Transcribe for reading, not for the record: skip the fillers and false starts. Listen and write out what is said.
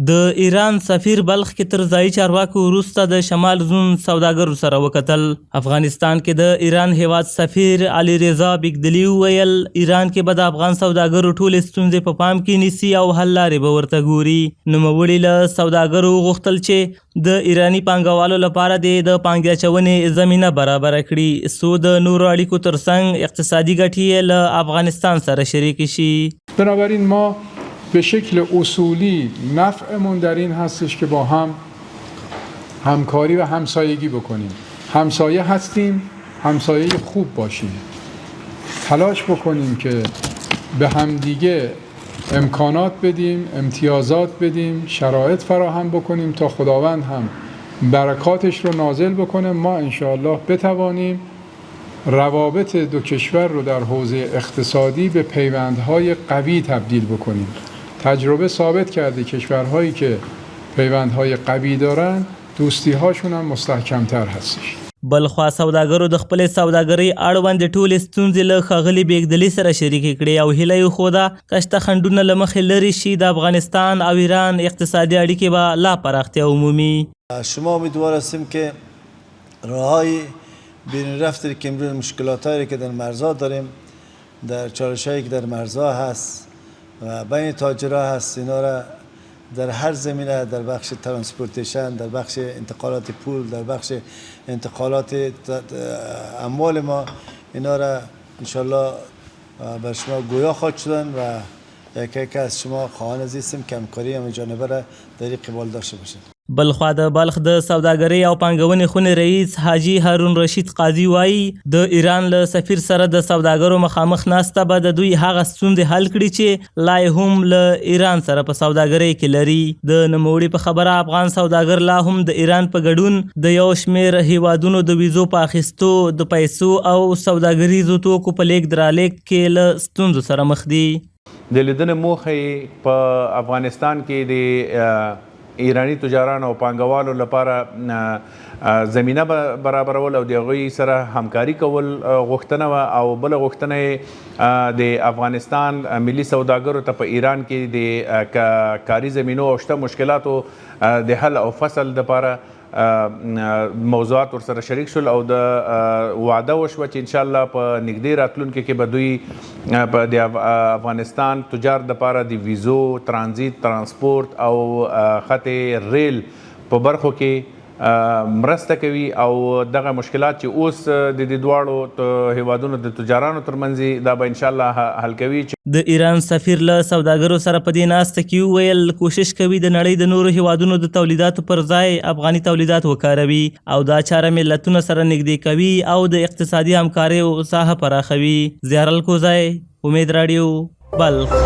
د ایران سفیر بلخ کې تر ځایي چارواکو وروسته د شمال زون سوداګرو سره وکتل. افغانستان کې د ایران هیواد سفیر علي رضا بیګدلي وویل ایران کې به د افغان سوداګرو ټولې ستونزې په پام کې نیسي او حل لارې به ورته ګوري. نوموړي له سوداګرو غوښتل چې د ایراني پانګوالو لپاره د پانګې اچونې زمینه برابره کړي څو د نورو اړیکو ترڅنګ اقتصادي ګټې له افغانستان سره شریک شي. بنابراین ما به شکل اصولی نفعمون در این هستش که با هم همکاری و همسایگی بکنیم. همسایه هستیم، همسایه خوب باشیم. تلاش بکنیم که به همدیگه امکانات بدیم، امتیازات بدیم، شرایط فراهم بکنیم تا خداوند هم برکاتش رو نازل بکنه. ما انشاءالله بتوانیم روابط دو کشور رو در حوزه اقتصادی به پیوندهای قوی تبدیل بکنیم. تجربه ثابت کرده کشورهایی که پیوندهای قوی دارن دوستی‌هاشون هم مستحکم‌تر هستش. بلخوا سوداګرو د خپلې سوداګرۍ اړوند ټولې ستونزې له ښاغلي بیګدلي سره شریکې کړې او هیله یې ښوده که شته خنډونه له مخې لرې شي د افغانستان او ایران اقتصادي اړیکې به لا پراختیا ومومي. شما امیدوار هستیم که راههای بین رفت که امروز مشکلاتایی که در مرزها داریم، در چالش‌هایی که در مرزها هست و بین تاجرها هست، اینا را در هر زمینه، در بخش ترانسپورتیشن، در بخش انتقالات پول، در بخش انتقالات اموال ما، اینا را انشالله بر شما گویا خواهد شدن و یکی از شما خواهان عزیزم که همکاری همه جانبه را در این قبال داشته باشید. بلخوا د بلخ د سوداګرۍ او پانګونې خونې رئیس حاجي هارون رشید قاضي وایي د ایران له سفیر سره د سوداګرو مخامخ ناسته به د دوی هغه ستونزې حل کړي چې لا هم له ایران سره په سوداګرۍ کې لري. د نوموړي په خبره افغان سوداګر لا هم د ایران په ګډون د یو شمېر هیوادونو د ویزو په اخیستو، د پیسو او سوداګریزو توکو په لیږد رالېږد کې له ستونزو سره مخ دي. د لیدنې موخه په افغانستان کې د ایرانی تجاران او پانګوالو لپاره زمینه برابرول او د هغوی سره همکاري کول غوښتنه وه او بله غوښتنه د افغانستان ملي سوداګرو ته په ایران کې د کاري زمینو او شته مشکلاتو د حل او فصل دپاره موضوعات ورسره شریک شول او د وعده وشوه چې انشاءالله په نږدې راتلونکي کې به دوی د افغانستان تجار دپاره د ویزو، ترانزیت، ترانسپورت او خط ریل په برخو کې مرسته کوي او دغه مشکلات چې اوس د دې دواړو هیوادونو د تجارانو ترمنځ دا به انشاءالله حل کوي. د ایران سفیر له سوداګرو سره په دې ناسته کې وویل کوشش کوي د نړۍ د نورو هیوادونو د تولیداتو پر ځای افغاني تولیدات وکاروي او دا چاره ملتونه سره نږدې کوي او د اقتصادي همکارۍ ساحه پراخوي. زیار الکوزی، امید رادیو، بلخ.